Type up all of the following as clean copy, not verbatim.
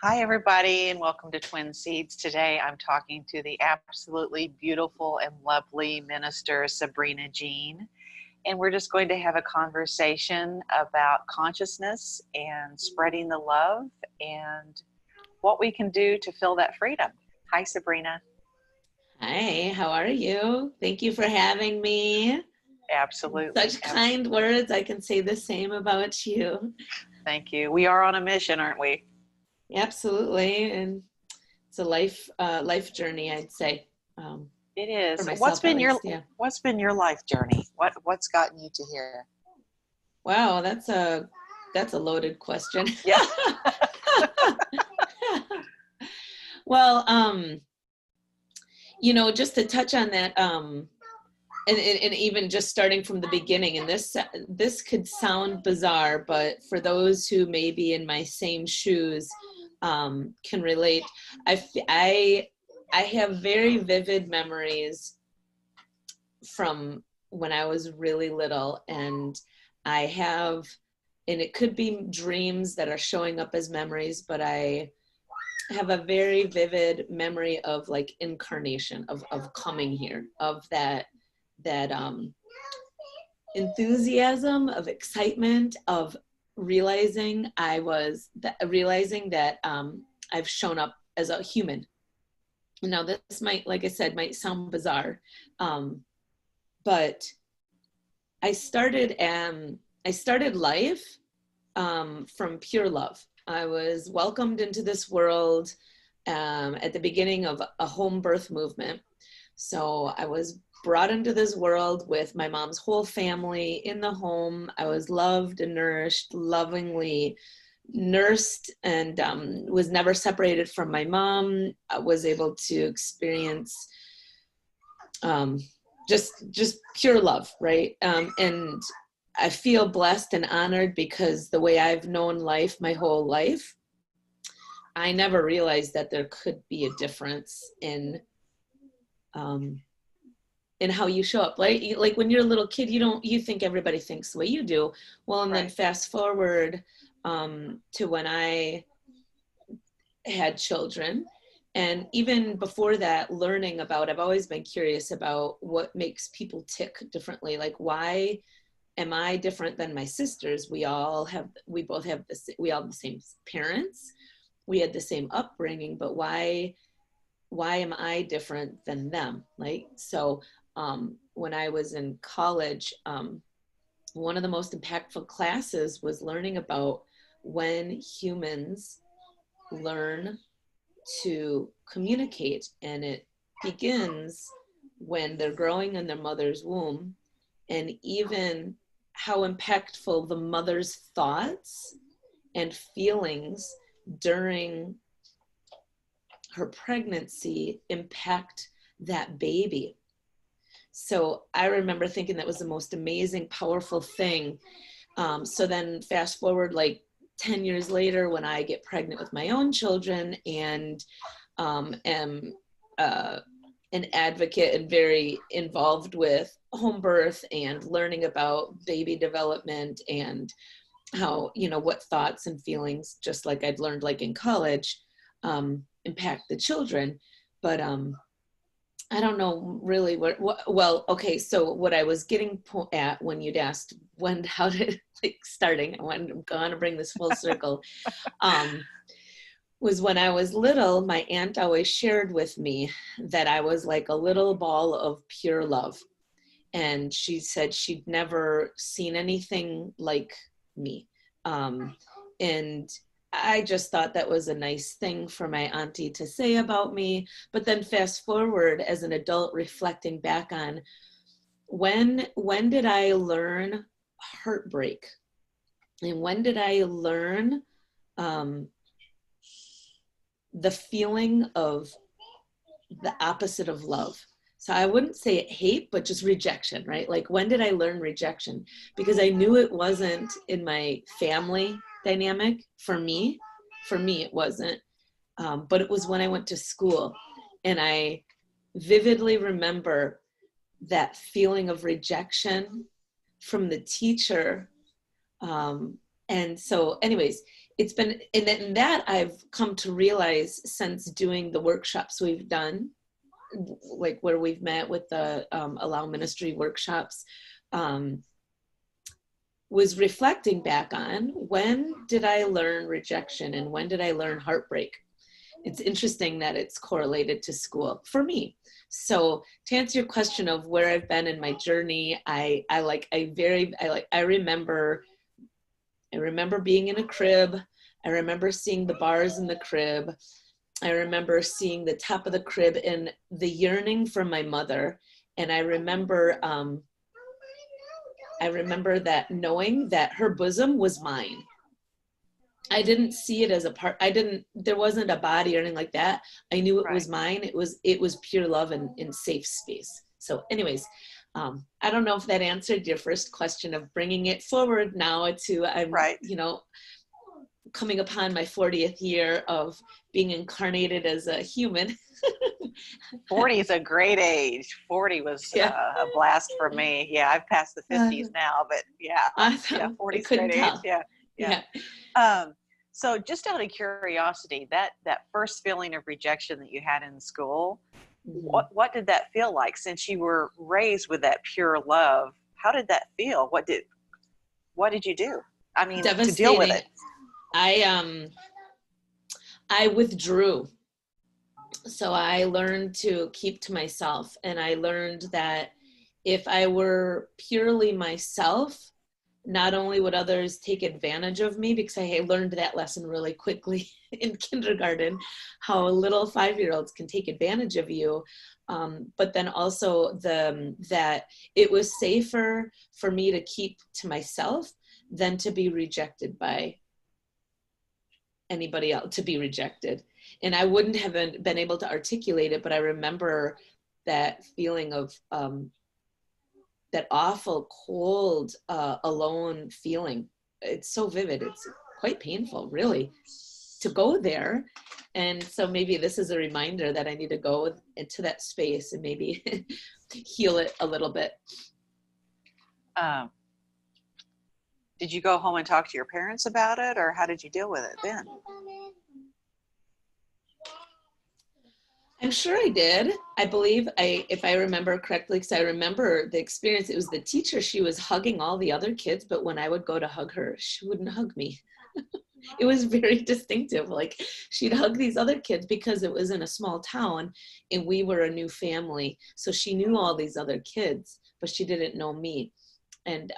Hi, everybody, and welcome to Twin Seeds. Today, I'm talking to the absolutely beautiful and lovely minister, Sabrina Jean, and we're just going to have a conversation about consciousness and spreading the love and what we can do to feel that freedom. Hi, Sabrina. Hi, how are you? Thank you for having me. Absolutely. Such kind words. I can say the same about you. Thank you. We are on a mission, aren't we? Absolutely, and it's a life journey, I'd say. It is. For myself, What's been your life journey? What's gotten you to here? Wow, that's a loaded question. Yeah. Well, just to touch on that, and even just starting from the beginning, and this could sound bizarre, but for those who may be in my same shoes, can relate. I have very vivid memories from when I was really little, and it could be dreams that are showing up as memories, but I have a very vivid memory of like incarnation, of coming here, of that enthusiasm, of excitement, of realizing that I've shown up as a human. Now this might, like I said, might sound bizarre, but I started life from pure love. I was welcomed into this world at the beginning of a home birth movement. So I was brought into this world with my mom's whole family in the home. I was loved and nourished, lovingly nursed, and was never separated from my mom. I was able to experience just pure love, right? And I feel blessed and honored because the way I've known life my whole life, I never realized that there could be a difference in how you show up. Like when you're a little kid, you think everybody thinks the way you do. Well, and then fast forward to when I had children, and even before that, I've always been curious about what makes people tick differently. Like, why am I different than my sisters? We all have the same parents. We had the same upbringing, but why am I different than them? So when I was in college, one of the most impactful classes was learning about when humans learn to communicate, and it begins when they're growing in their mother's womb, and even how impactful the mother's thoughts and feelings during her pregnancy impact that baby. So I remember thinking that was the most amazing, powerful thing. So then fast forward like 10 years later, when I get pregnant with my own children, and am an advocate and very involved with home birth and learning about baby development and how, what thoughts and feelings, just like I'd learned like in college, impact the children. But I don't know really okay, so what I was getting at when you'd asked how did starting, I'm going to bring this full circle, was when I was little, my aunt always shared with me that I was like a little ball of pure love. And she said she'd never seen anything like me. And I just thought that was a nice thing for my auntie to say about me. But then fast forward as an adult, reflecting back on when did I learn heartbreak? And when did I learn the feeling of the opposite of love? So I wouldn't say hate, but just rejection, right? Like, when did I learn rejection? Because I knew it wasn't in my family dynamic. For me, it wasn't. But it was when I went to school, and I vividly remember that feeling of rejection from the teacher. And so anyways, it's been, and that I've come to realize since doing the workshops we've done, like where we've met with the Allow Ministry workshops, was reflecting back on, when did I learn rejection and when did I learn heartbreak? It's interesting that it's correlated to school for me. So to answer your question of where I've been in my journey, I remember being in a crib. I remember seeing the bars in the crib. I remember seeing the top of the crib and the yearning for my mother. And I remember that knowing that her bosom was mine. I didn't see it as a part. There wasn't a body or anything like that. I knew it was mine. It was pure love and in safe space. So anyways, I don't know if that answered your first question of bringing it forward now to, coming upon my 40th year of being incarnated as a human. 40 is a great age. 40 was a blast for me. Yeah, I've passed the 50s now, but awesome. 40 is a great age. Yeah. So just out of curiosity, that first feeling of rejection that you had in school, what did that feel like? Since you were raised with that pure love, how did that feel? What did you do? I mean, to deal with it. I withdrew. So I learned to keep to myself, and I learned that if I were purely myself, not only would others take advantage of me, because I learned that lesson really quickly in kindergarten, how little 5-year-olds can take advantage of you, but then also that it was safer for me to keep to myself than to be rejected by anybody else, to be rejected. And I wouldn't have been able to articulate it, but I remember that feeling of that awful, cold, alone feeling. It's so vivid. It's quite painful, really, to go there. And so maybe this is a reminder that I need to go into that space and maybe heal it a little bit. Did you go home and talk to your parents about it, or how did you deal with it then? I'm sure I did. I believe if I remember correctly, because I remember the experience, it was the teacher. She was hugging all the other kids, but when I would go to hug her, she wouldn't hug me. It was very distinctive. Like, she'd hug these other kids because it was in a small town and we were a new family. So she knew all these other kids, but she didn't know me. And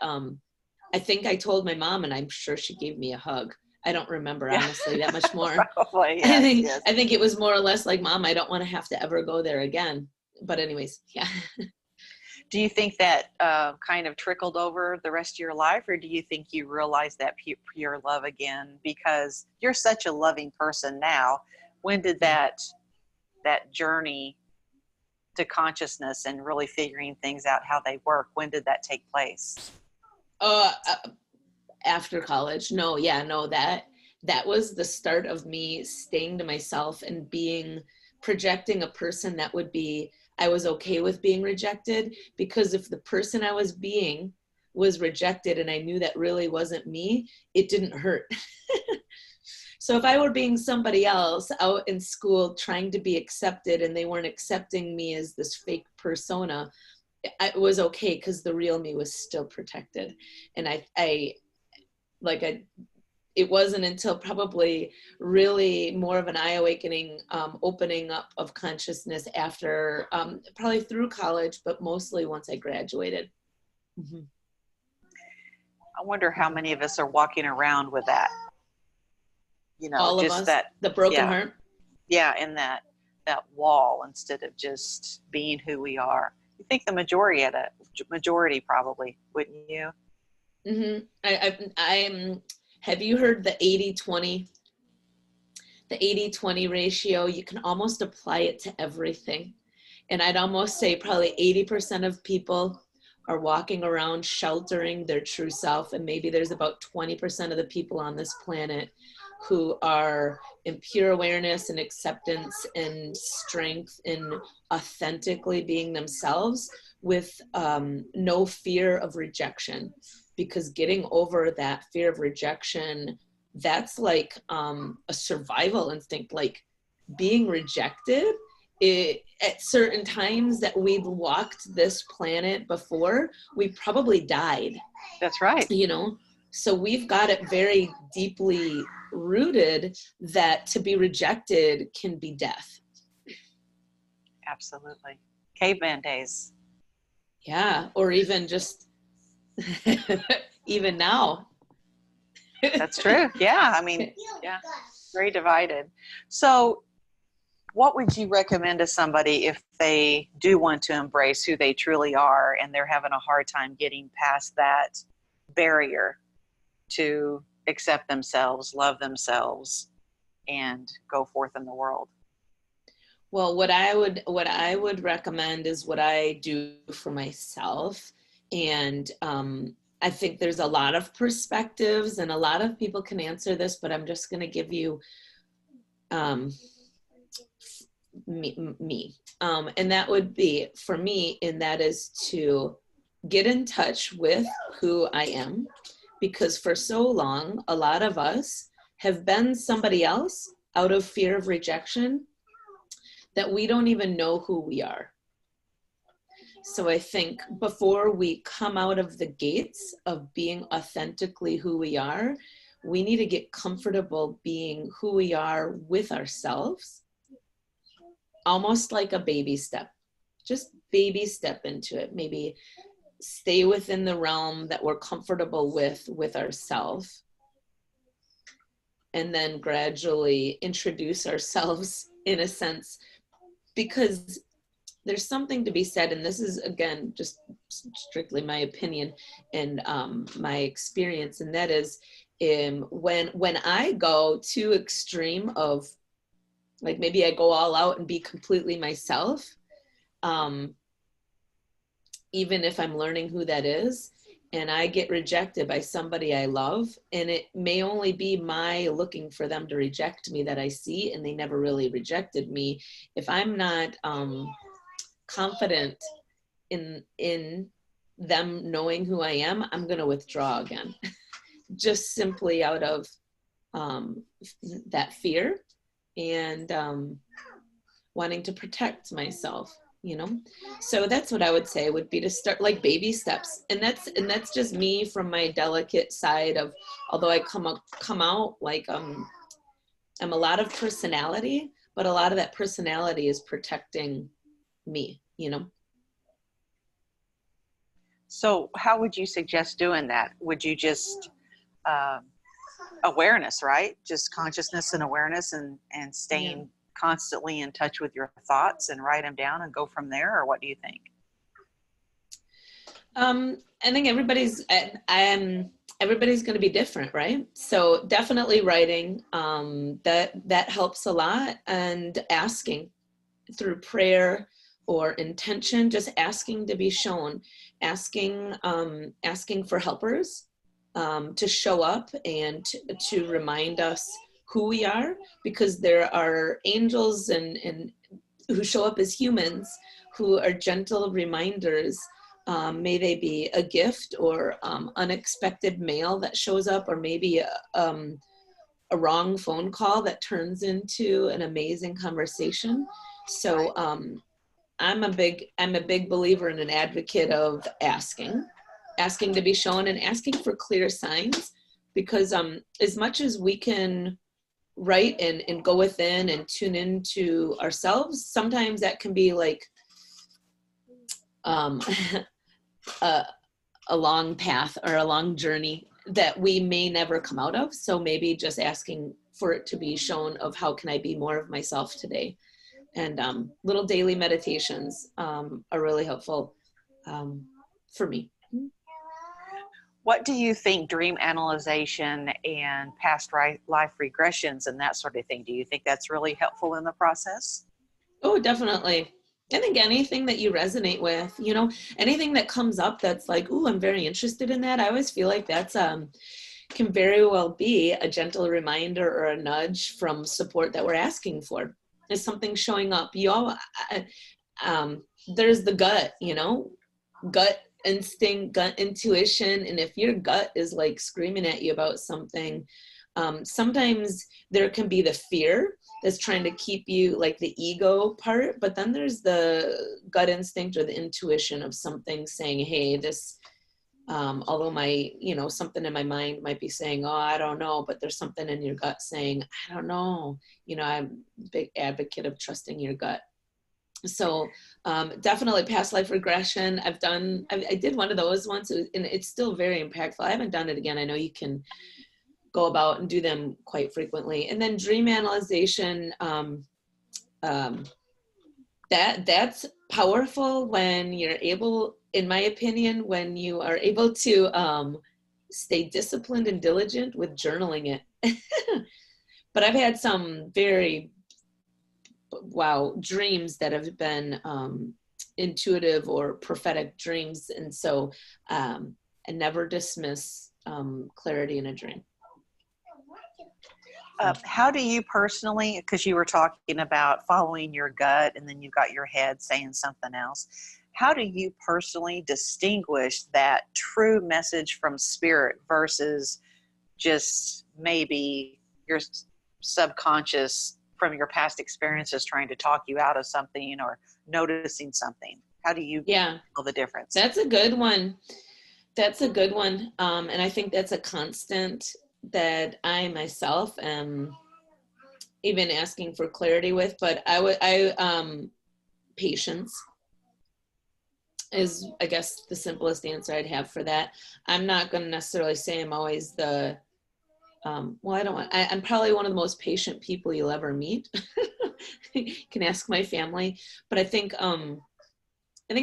I think I told my mom, and I'm sure she gave me a hug. I don't remember, honestly, that much more. Probably, yes, I think it was more or less like, Mom, I don't want to have to ever go there again. But anyways, yeah. Do you think that kind of trickled over the rest of your life, or do you think you realized that pure love again? Because you're such a loving person now. When did that journey to consciousness and really figuring things out how they work, when did that take place? After college. That was the start of me staying to myself and projecting a person that would be, I was okay with being rejected, because if the person I was being was rejected and I knew that really wasn't me, it didn't hurt. So if I were being somebody else out in school trying to be accepted and they weren't accepting me as this fake persona, it was okay, because the real me was still protected. And it wasn't until probably really more of an eye-awakening opening up of consciousness after probably through college, but mostly once I graduated. Mm-hmm. I wonder how many of us are walking around with that. All just of us, that the broken heart. Yeah, and that wall instead of just being who we are. You think the majority probably, wouldn't you? Mm-hmm. Have you heard the 80-20? The 80-20 ratio, you can almost apply it to everything. And I'd almost say probably 80% of people are walking around sheltering their true self. And maybe there's about 20% of the people on this planet who are in pure awareness and acceptance and strength in authentically being themselves with no fear of rejection. Because getting over that fear of rejection that's like a survival instinct, like being rejected. At certain times that we've walked this planet before, we probably died. That's right. You know, so we've got it very deeply rooted that to be rejected can be death. Absolutely. Caveman days. Yeah, or even just even now. That's true. Yeah, I mean, yeah, very divided. So what would you recommend to somebody if they do want to embrace who they truly are and they're having a hard time getting past that barrier to accept themselves, love themselves, and go forth in the world? Well, what I would recommend is what I do for myself. And I think there's a lot of perspectives and a lot of people can answer this, but I'm just going to give you me. And that would be for me, and that is to get in touch with who I am, because for so long, a lot of us have been somebody else out of fear of rejection that we don't even know who we are. So I think before we come out of the gates of being authentically who we are, we need to get comfortable being who we are with ourselves, almost like a baby step. Just baby step into it. Maybe stay within the realm that we're comfortable with ourselves, and then gradually introduce ourselves in a sense, because there's something to be said, and this is again just strictly my opinion and my experience, and that is when I go too extreme of, like, maybe I go all out and be completely myself, even if I'm learning who that is, and I get rejected by somebody I love, and it may only be my looking for them to reject me that I see, and they never really rejected me. If I'm not confident in them knowing who I am, I'm going to withdraw again, just simply out of that fear and wanting to protect myself, you know. So that's what I would say would be to start like baby steps, and that's just me from my delicate side of, although I come out like I'm a lot of personality, but a lot of that personality is protecting me, you know. So how would you suggest doing that? Would you just awareness, right? Just consciousness and awareness, and staying constantly in touch with your thoughts and write them down and go from there? Or what do you think? I think everybody's going to be different, right? So definitely writing, that helps a lot, and asking through prayer or intention, just asking to be shown, asking for helpers to show up and to remind us who we are, because there are angels and who show up as humans who are gentle reminders. May they be a gift or unexpected mail that shows up, or maybe a wrong phone call that turns into an amazing conversation. So I'm a big believer and an advocate of asking to be shown and asking for clear signs, because as much as we can write and go within and tune into ourselves, sometimes that can be like a long path or a long journey that we may never come out of. So maybe just asking for it to be shown of how can I be more of myself today. And little daily meditations are really helpful for me. What do you think dream analyzation and past life regressions and that sort of thing, do you think that's really helpful in the process? Oh, definitely. I think anything that you resonate with, you know, anything that comes up that's like, ooh, I'm very interested in that. I always feel like that's can very well be a gentle reminder or a nudge from support that we're asking for. Is something showing up? There's the gut, you know, gut instinct, gut intuition. And if your gut is like screaming at you about something, Sometimes there can be the fear that's trying to keep you, like the ego part, but then there's the gut instinct or the intuition of something saying, hey, this, although my, something in my mind might be saying, oh, I don't know, but there's something in your gut saying, I don't know. I'm a big advocate of trusting your gut. So definitely past life regression. I did one of those once, and it's still very impactful. I haven't done it again. I know you can go about and do them quite frequently. And then dream analyzation, that's powerful when you're able, in my opinion, when you are able to stay disciplined and diligent with journaling it. But I've had some very, dreams that have been intuitive or prophetic dreams. And so I never dismiss clarity in a dream. How do you personally, because you were talking about following your gut and then you've got your head saying something else, how do you personally distinguish that true message from spirit versus just maybe your subconscious from your past experiences trying to talk you out of something or noticing something? How do you feel the difference? That's a good one. And I think that's a constant that I myself am even asking for clarity with, but patience is, I guess, the simplest answer I'd have for that. I'm not going to necessarily say I'm always I'm probably one of the most patient people you'll ever meet. You can ask my family, but I think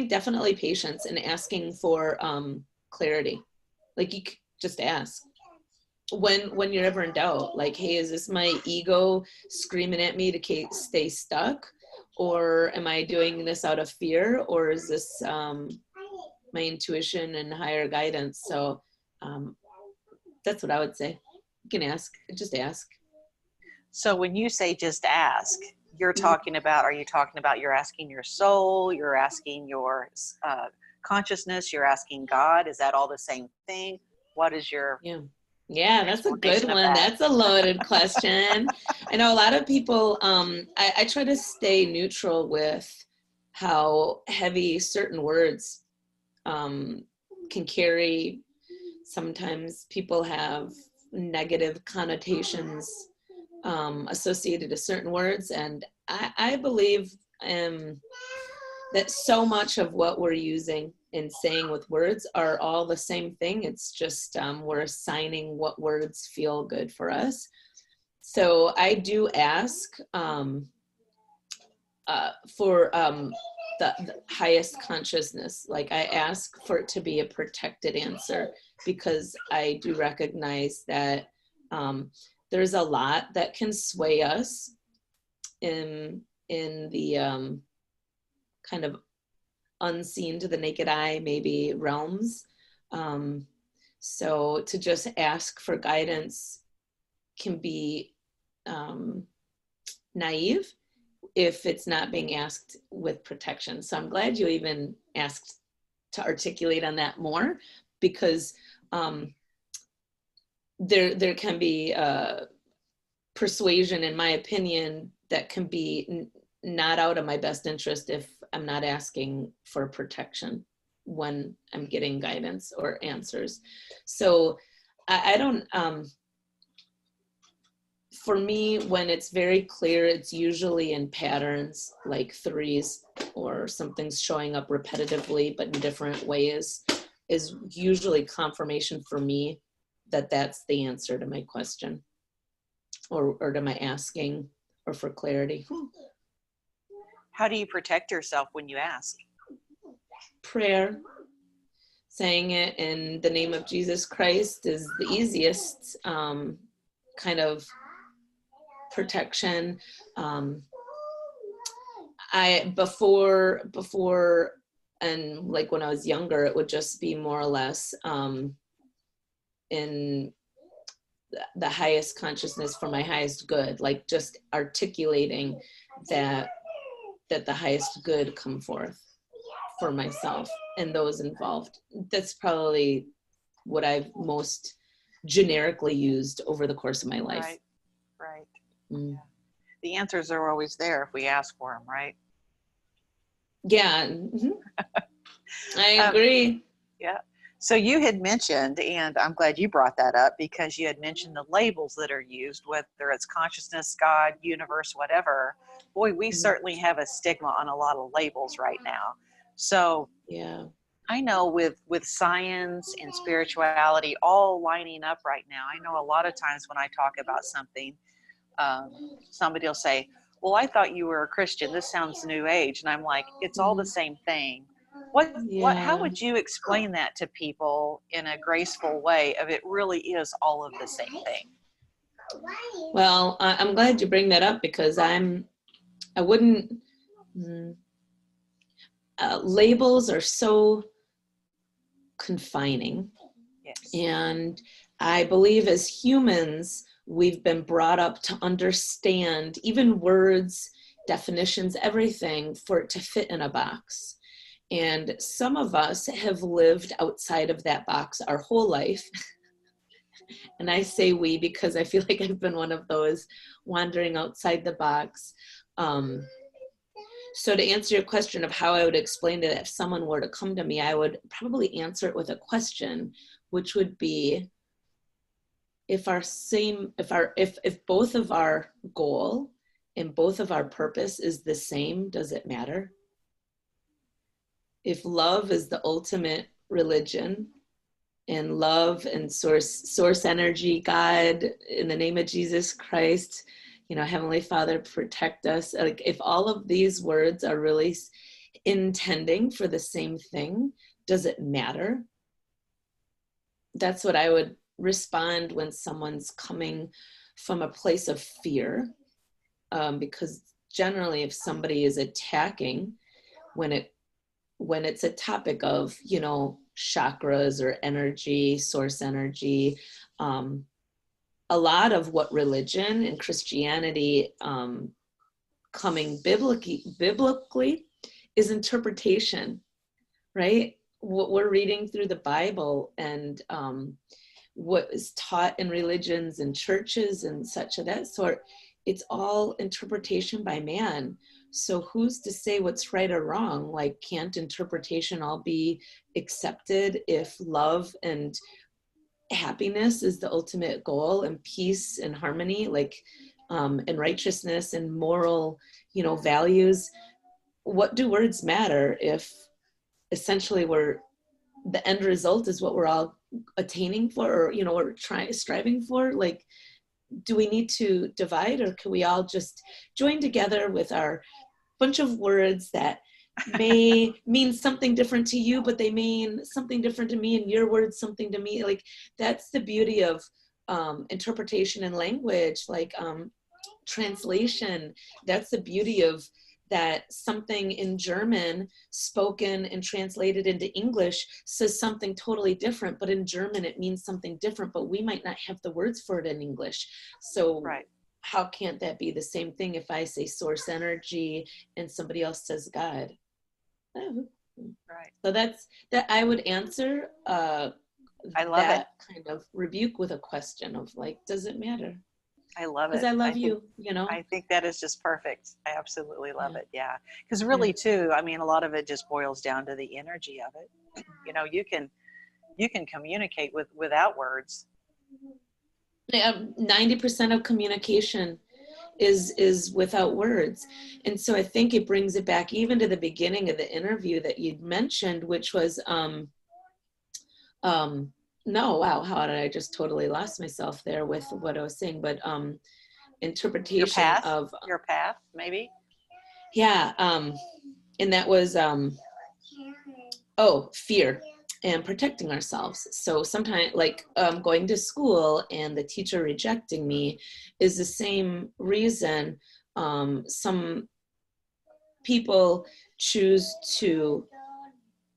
definitely patience and asking for clarity. Like, you just ask. When you're ever in doubt, like, hey, is this my ego screaming at me to stay stuck? Or am I doing this out of fear? Or is this my intuition and higher guidance? So that's what I would say. You can ask, just ask. So when you say just ask, are you talking about you're asking your soul, you're asking your consciousness, you're asking God? Is that all the same thing? What is your... Yeah, that's a good one. That's a loaded question. I know a lot of people, I try to stay neutral with how heavy certain words can carry. Sometimes people have negative connotations associated to certain words. And I believe that so much of what we're using and saying with words are all the same thing. It's just we're assigning what words feel good for us. So I do ask for the highest consciousness. Like, I ask for it to be a protected answer, because I do recognize that there's a lot that can sway us in the kind of unseen to the naked eye, maybe realms. So to just ask for guidance can be naive if it's not being asked with protection. So I'm glad you even asked to articulate on that more, because there can be persuasion, in my opinion, that can be not out of my best interest if I'm not asking for protection when I'm getting guidance or answers. So I don't, for me, when it's very clear, it's usually in patterns, like threes, or something's showing up repetitively but in different ways, is usually confirmation for me that that's the answer to my question, or to my asking, or for clarity. How do you protect yourself when you ask? Prayer. Saying it in the name of Jesus Christ is the easiest kind of protection. Before, and like when I was younger, it would just be more or less in the highest consciousness for my highest good, like just articulating that the highest good come forth for myself and those involved. That's probably what I've most generically used over the course of my life. Right, right. Mm. Yeah. The answers are always there if we ask for them, right? Yeah. Mm-hmm. I agree. Yeah. So you had mentioned, and I'm glad you brought that up, because you had mentioned the labels that are used, whether it's consciousness, God, universe, whatever. Boy, we certainly have a stigma on a lot of labels right now. So yeah, I know with science and spirituality all lining up right now, I know a lot of times when I talk about something, somebody will say, well, I thought you were a Christian. This sounds new age. And I'm like, it's all the same thing. How would you explain that to people in a graceful way of it really is all of the same thing? Well, I'm glad you bring that up, because I wouldn't, labels are so confining. Yes. And I believe as humans, we've been brought up to understand even words, definitions, everything for it to fit in a box. And some of us have lived outside of that box our whole life. And I say we because I feel like I've been one of those wandering outside the box. So to answer your question of how I would explain it, if someone were to come to me, I would probably answer it with a question, which would be, if both of our goal and both of our purpose is the same, does it matter? If love is the ultimate religion, and love and source energy, God, in the name of Jesus Christ, Heavenly Father, protect us. Like, if all of these words are really intending for the same thing, does it matter? That's what I would respond when someone's coming from a place of fear, because generally if somebody is attacking, when it's a topic of, chakras or energy, source energy, a lot of what religion and Christianity, coming biblically is interpretation, right? What we're reading through the Bible and what is taught in religions and churches and such of that sort, it's all interpretation by man. So who's to say what's right or wrong? Like, can't interpretation all be accepted if love and happiness is the ultimate goal, and peace and harmony, like, and righteousness and moral, values? What do words matter if essentially the end result is what we're all attaining for, or we're striving for? Like, do we need to divide, or can we all just join together with our bunch of words that may mean something different to you, but they mean something different to me, and your words something to me? Like, that's the beauty of interpretation and language, like translation. That's the beauty of that something in German spoken and translated into English says something totally different, but in German it means something different, but we might not have the words for it in English. So how can't that be the same thing if I say source energy and somebody else says God? So that's that I would answer I love that kind of rebuke with a question of, like, does it matter? I love it. Because I love you. I think that is just perfect. I absolutely love it. Yeah. Because really too, I mean, a lot of it just boils down to the energy of it. You can communicate without words. 90% of communication is without words. And so I think it brings it back even to the beginning of the interview that you'd mentioned, which was no, wow, how did I just totally lost myself there with what I was saying? But interpretation of your path, maybe. Yeah, and that was fear and protecting ourselves. So sometimes, like, going to school and the teacher rejecting me is the same reason some people choose to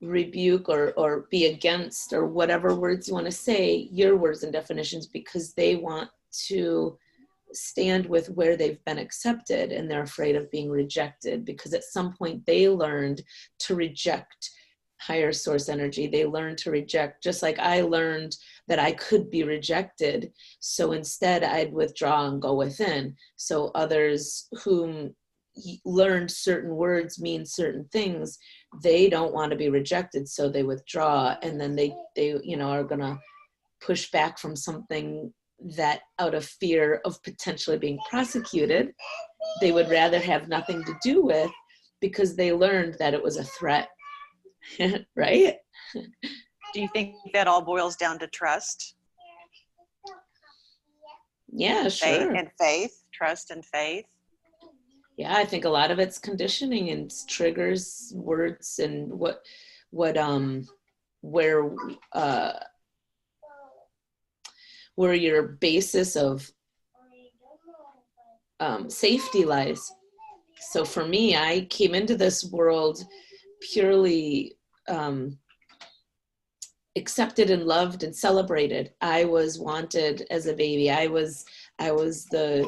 rebuke or be against, or whatever words you want to say, your words and definitions, because they want to stand with where they've been accepted, and they're afraid of being rejected, because at some point they learned to reject higher source energy. They learn to reject, just like I learned that I could be rejected. So instead I'd withdraw and go within. So others whom learned certain words mean certain things, they don't want to be rejected, so they withdraw, and then they are going to push back from something that, out of fear of potentially being prosecuted, they would rather have nothing to do with, because they learned that it was a threat. Right? Do you think that all boils down to trust? Yeah, sure. And faith, trust and faith. Yeah, I think a lot of it's conditioning and triggers, words, and where your basis of safety lies. So for me, I came into this world purely accepted and loved and celebrated. I was wanted as a baby. I was the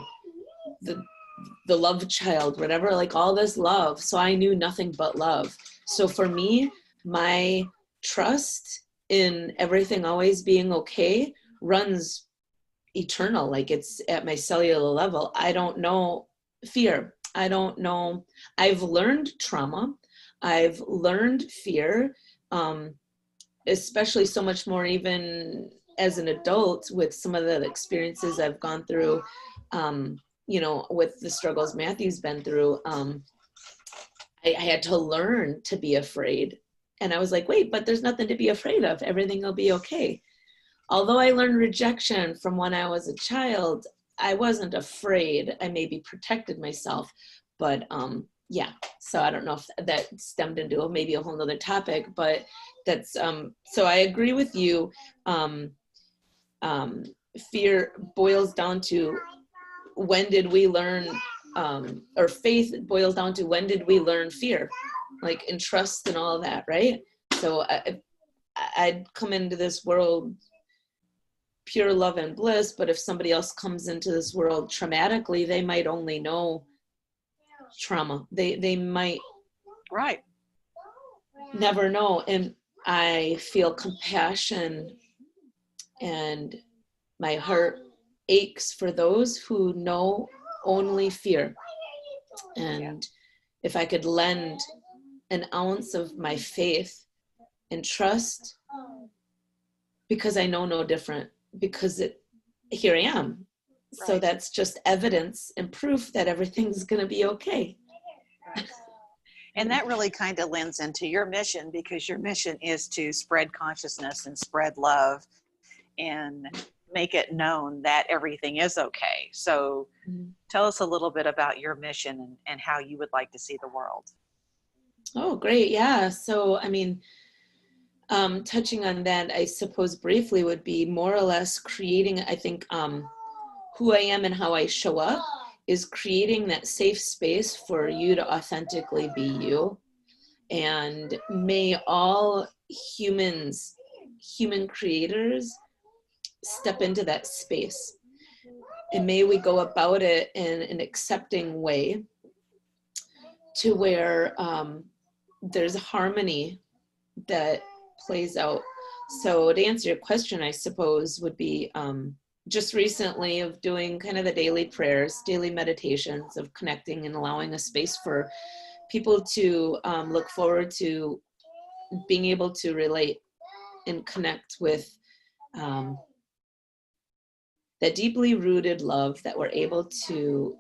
love child, whatever, like all this love. So I knew nothing but love. So for me, my trust in everything always being okay runs eternal. Like it's at my cellular level. I don't know fear. I don't know. I've learned trauma. I've learned fear, especially so much more even as an adult with some of the experiences I've gone through, with the struggles Matthew's been through. I had to learn to be afraid. And I was like, wait, but there's nothing to be afraid of. Everything will be okay. Although I learned rejection from when I was a child, I wasn't afraid. I maybe protected myself, but yeah. So I don't know if that stemmed into maybe a whole nother topic, but that's, so I agree with you. Fear boils down to when did we learn, or faith boils down to when did we learn fear, like in trust and all of that, right? So I'd come into this world pure love and bliss, but if somebody else comes into this world traumatically, they might only know trauma. They might never know. And I feel compassion, and my heart aches for those who know only fear. And if I could lend an ounce of my faith and trust, because I know no different, because here I am. Right. So that's just evidence and proof that everything's going to be okay. Right. And that really kind of lends into your mission, because your mission is to spread consciousness and spread love and make it known that everything is okay. So tell us a little bit about your mission and how you would like to see the world. Oh, great. Yeah. So, I mean, touching on that, I suppose briefly would be more or less creating, I think, who I am and how I show up is creating that safe space for you to authentically be you. And may all human creators step into that space. And may we go about it in an accepting way to where there's harmony that plays out. So to answer your question, I suppose would be just recently of doing kind of the daily prayers, daily meditations of connecting and allowing a space for people to look forward to being able to relate and connect with that deeply rooted love that we're able to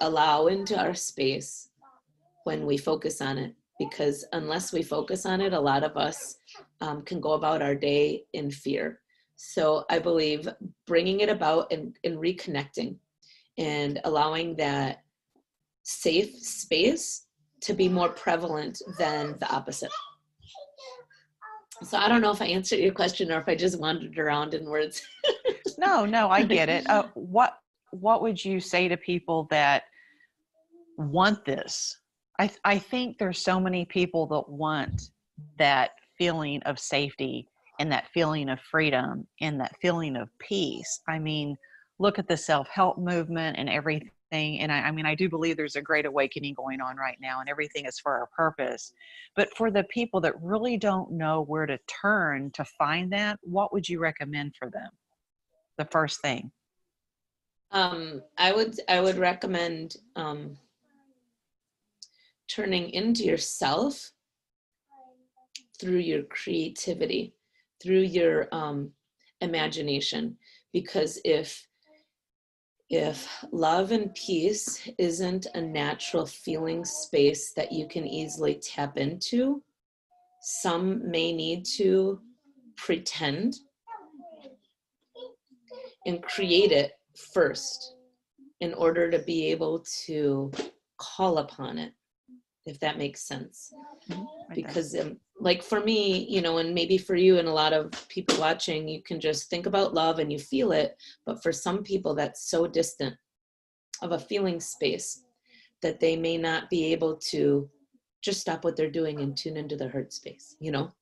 allow into our space when we focus on it. Because unless we focus on it, a lot of us can go about our day in fear. So I believe bringing it about and reconnecting and allowing that safe space to be more prevalent than the opposite. So I don't know if I answered your question or if I just wandered around in words. No, I get it. What would you say to people that want this? I think there's so many people that want that feeling of safety and that feeling of freedom and that feeling of peace. I mean, look at the self-help movement and everything thing. And I mean, I do believe there's a great awakening going on right now, and everything is for a purpose. But for the people that really don't know where to turn to find that, what would you recommend for them? The first thing. I would recommend turning into yourself through your creativity, through your imagination. Because if love and peace isn't a natural feeling space that you can easily tap into, some may need to pretend and create it first in order to be able to call upon it, if that makes sense. Because like for me, you know, and maybe for you and a lot of people watching, you can just think about love and you feel it. But for some people, that's so distant of a feeling space that they may not be able to just stop what they're doing and tune into their heart space, you know?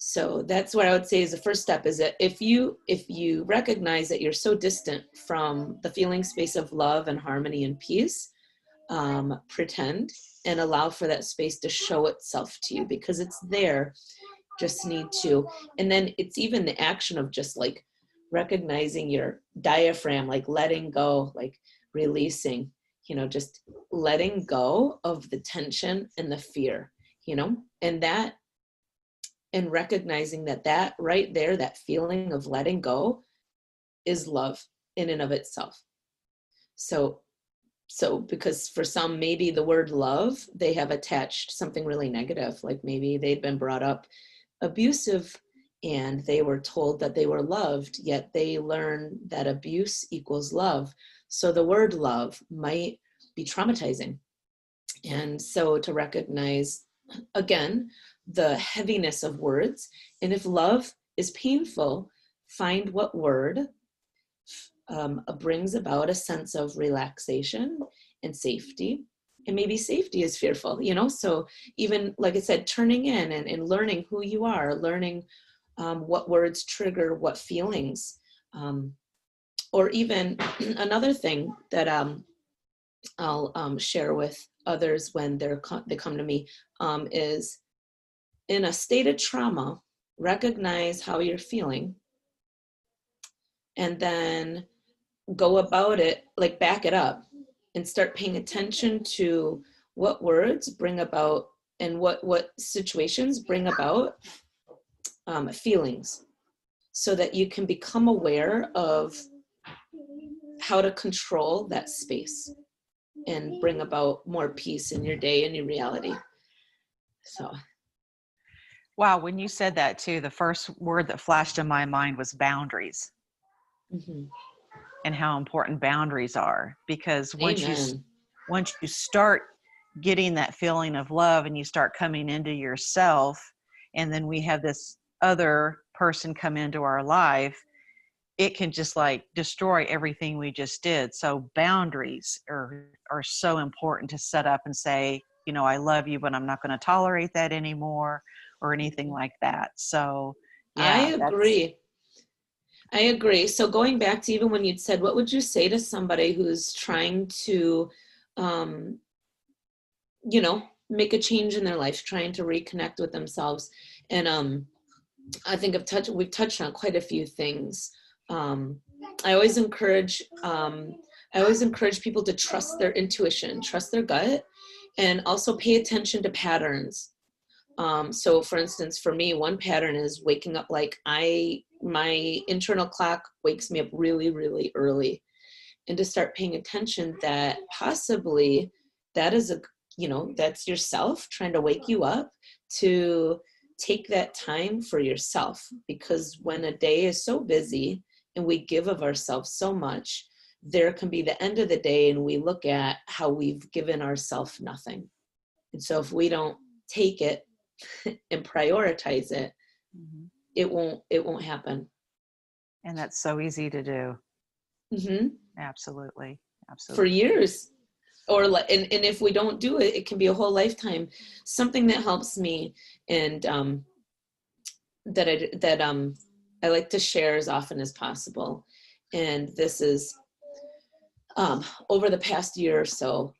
So that's what I would say is the first step, is that if you recognize that you're so distant from the feeling space of love and harmony and peace, pretend and allow for that space to show itself to you, because it's there. Just need to. And then it's even the action of just like recognizing your diaphragm, like letting go, like releasing, you know, just letting go of the tension and the fear, you know, and recognizing that right there, that feeling of letting go is love in and of itself. So because for some, maybe the word love, they have attached something really negative, like maybe they'd been brought up abusive and they were told that they were loved, yet they learn that abuse equals love. So the word love might be traumatizing. And so to recognize, again, the heaviness of words, and if love is painful, find what word brings about a sense of relaxation and safety. And maybe safety is fearful, you know? So even, like I said, turning in and learning who you are, learning what words trigger what feelings. Or even another thing that I'll share with others when they come to me is, in a state of trauma, recognize how you're feeling and then go about it, like back it up and start paying attention to what words bring about and what situations bring about feelings, so that you can become aware of how to control that space and bring about more peace in your day and your reality. So. Wow, when you said that too, the first word that flashed in my mind was boundaries. Mm-hmm. And how important boundaries are, because once Amen. you start getting that feeling of love and you start coming into yourself, and then we have this other person come into our life, it can just like destroy everything we just did. So boundaries are so important to set up and say, you know, I love you, but I'm not going to tolerate that anymore, or anything like that. So yeah, I agree. So going back to even when you'd said, what would you say to somebody who's trying to, you know, make a change in their life, trying to reconnect with themselves? And I think we've touched on quite a few things. I always encourage people to trust their intuition, trust their gut, and also pay attention to patterns. So for instance, for me, one pattern is waking up, like my internal clock wakes me up really, really early, and to start paying attention that possibly that is that's yourself trying to wake you up, to take that time for yourself. Because when a day is so busy and we give of ourselves so much, there can be the end of the day and we look at how we've given ourselves nothing. And so if we don't take it and prioritize it, mm-hmm. it won't happen. And that's so easy to do. Mm-hmm. Absolutely. For years, or and if we don't do it, it can be a whole lifetime. Something that helps me, and that I like to share as often as possible, and this is over the past year or so,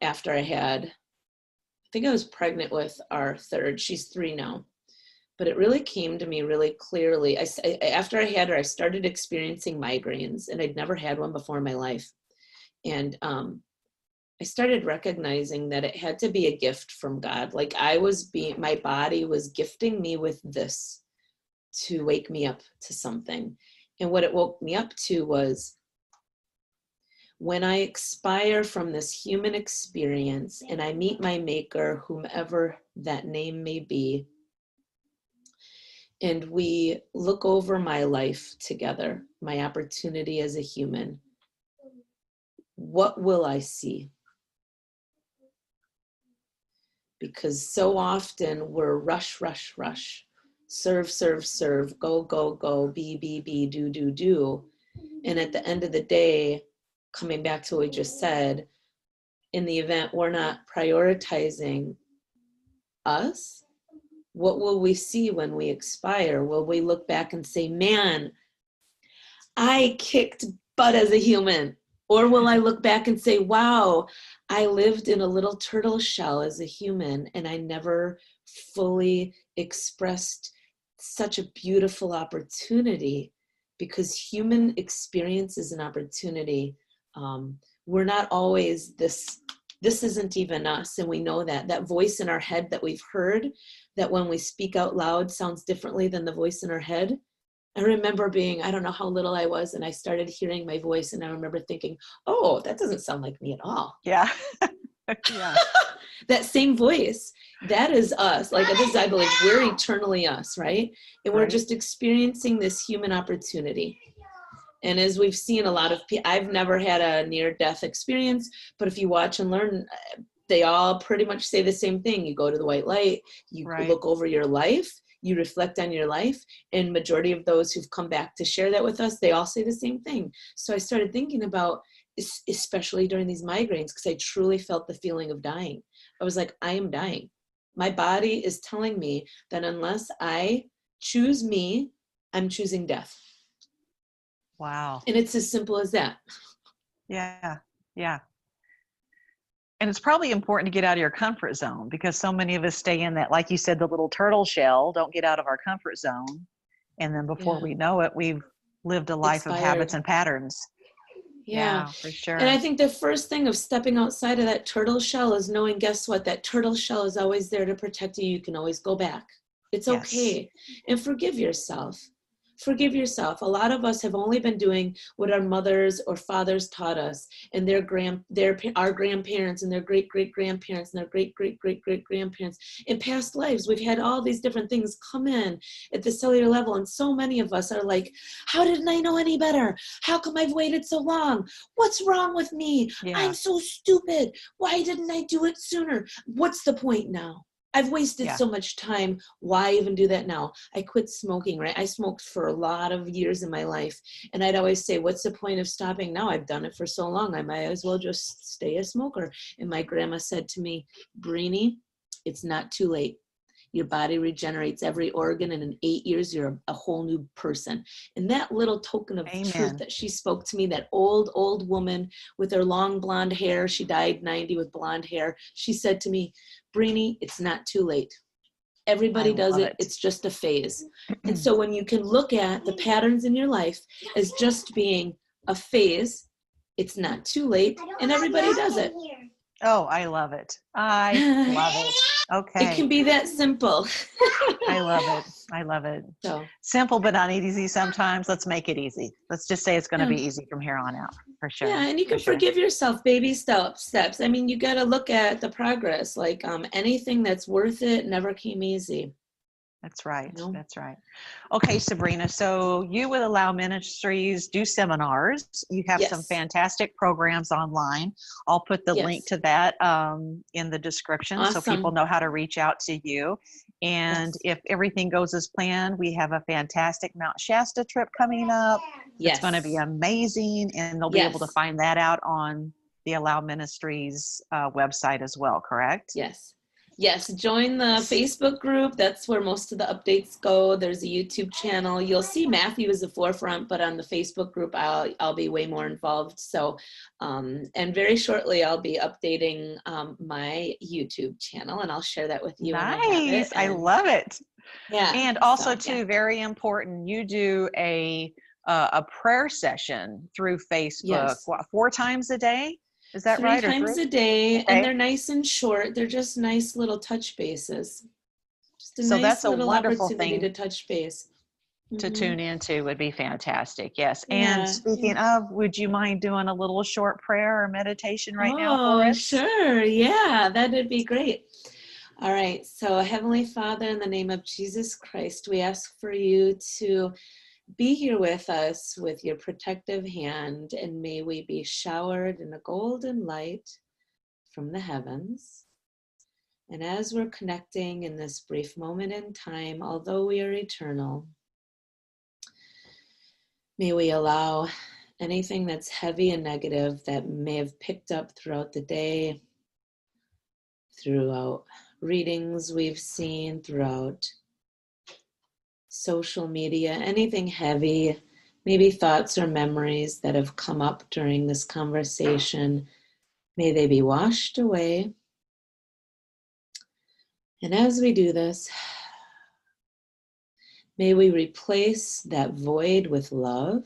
after I think I was pregnant with our third. She's 3 now. But it really came to me really clearly. After I had her, I started experiencing migraines, and I'd never had one before in my life. And I started recognizing that it had to be a gift from God. Like my body was gifting me with this to wake me up to something. And what it woke me up to was, when I expire from this human experience and I meet my maker, whomever that name may be, and we look over my life together, my opportunity as a human, what will I see? Because so often we're rush, rush, rush, serve, serve, serve, go, go, go, be, do, do, do. And at the end of the day, coming back to what we just said, in the event we're not prioritizing us, what will we see when we expire? Will we look back and say, man, I kicked butt as a human? Or will I look back and say, wow, I lived in a little turtle shell as a human and I never fully expressed such a beautiful opportunity? Because human experience is an opportunity. We're not always this isn't even us. And we know that voice in our head that we've heard, that when we speak out loud sounds differently than the voice in our head. I remember I don't know how little I was, and I started hearing my voice, and I remember thinking, oh, that doesn't sound like me at all. Yeah. Yeah. That same voice, that is us. Like this is, I believe, we're eternally us, right? And we're just experiencing this human opportunity. And as we've seen, a lot of people, I've never had a near-death experience, but if you watch and learn, they all pretty much say the same thing. You go to the white light, you look over your life, you reflect on your life, and majority of those who've come back to share that with us, they all say the same thing. So I started thinking about, especially during these migraines, because I truly felt the feeling of dying. I was like, I am dying. My body is telling me that unless I choose me, I'm choosing death. Wow. And it's as simple as that. Yeah. Yeah. And it's probably important to get out of your comfort zone, because so many of us stay in that, like you said, the little turtle shell, don't get out of our comfort zone. And then before we know it, we've lived a life of habits and patterns. Yeah, for sure. And I think the first thing of stepping outside of that turtle shell is knowing, guess what? That turtle shell is always there to protect you. You can always go back. It's okay. And forgive yourself. Forgive yourself. A lot of us have only been doing what our mothers or fathers taught us, and our grandparents and their great-great-grandparents and their great-great-great-great-grandparents. In past lives, we've had all these different things come in at the cellular level, and so many of us are like, how didn't I know any better? How come I've waited so long? What's wrong with me? Yeah. I'm so stupid. Why didn't I do it sooner? What's the point now? I've wasted so much time. Why even do that now? I quit smoking, right? I smoked for a lot of years in my life. And I'd always say, what's the point of stopping now? I've done it for so long. I might as well just stay a smoker. And my grandma said to me, Brini, it's not too late. Your body regenerates every organ, and in 8 years, you're a whole new person. And that little token of truth that she spoke to me, that old woman with her long blonde hair, she died 90 with blonde hair. She said to me, Brini, it's not too late. Everybody does it. It's just a phase. And so when you can look at the patterns in your life as just being a phase, it's not too late, and everybody does it. Oh, I love it. I love it. Okay. It can be that simple. I love it. I love it. So simple, but not easy sometimes. Let's make it easy. Let's just say it's going to be easy from here on out, for sure. Yeah, and you can forgive yourself, baby steps. I mean, you got to look at the progress. Like anything that's worth it never came easy. That's right. You know? That's right. Okay, Sabrina. So you with Allow Ministries do seminars. You have some fantastic programs online. I'll put the link to that in the description so people know how to reach out to you. And if everything goes as planned, we have a fantastic Mount Shasta trip coming up. It's going to be amazing. And they'll be able to find that out on the Allow Ministries website as well, correct? Yes. Yes, join the Facebook group. That's where most of the updates go. There's a YouTube channel. You'll see Matthew as the forefront, but on the Facebook group, I'll be way more involved. So, and very shortly, I'll be updating my YouTube channel, and I'll share that with you when I have it. I love it. Yeah. And also, too, very important, you do a prayer session through Facebook. Yes. What, 4 times a day? Is that right? 3 times a day, and they're nice and short. They're just nice little touch bases. Just a nice little opportunity to touch base. To tune into would be fantastic. Yes. And speaking of, would you mind doing a little short prayer or meditation now for us? Sure. Yeah, that'd be great. All right. So, Heavenly Father, in the name of Jesus Christ, we ask for you to be here with us with your protective hand, and may we be showered in a golden light from the heavens. And as we're connecting in this brief moment in time, although we are eternal, may we allow anything that's heavy and negative that may have picked up throughout the day, throughout readings we've seen, throughout social media, anything heavy, maybe thoughts or memories that have come up during this conversation, may they be washed away. And as we do this, may we replace that void with love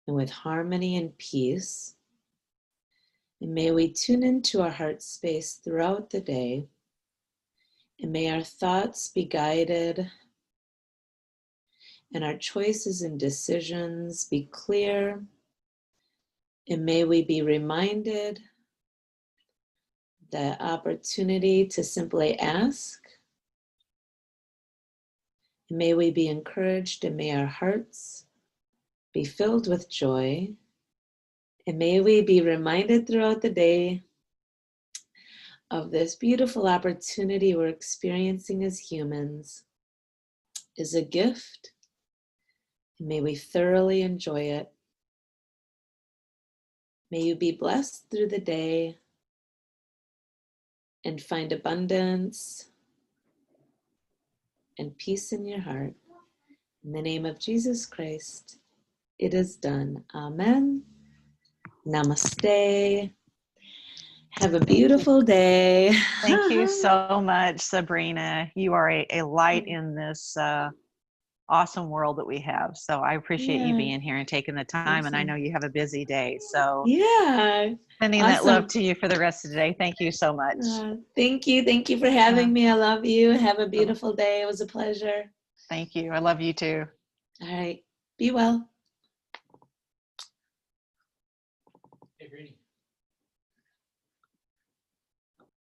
and with harmony and peace. And may we tune into our heart space throughout the day. And may our thoughts be guided and our choices and decisions be clear. And may we be reminded the opportunity to simply ask. And may we be encouraged, and may our hearts be filled with joy. And may we be reminded throughout the day of this beautiful opportunity we're experiencing as humans is a gift. And may we thoroughly enjoy it. May you be blessed through the day and find abundance and peace in your heart. In the name of Jesus Christ, it is done. Amen. Namaste. Have a beautiful day. Thank you so much, Sabrina. You are a light in this awesome world that we have. So I appreciate you being here and taking the time. Awesome. And I know you have a busy day. So sending that love to you for the rest of the day. Thank you so much. Thank you. Thank you for having me. I love you. Have a beautiful day. It was a pleasure. Thank you. I love you too. All right. Be well.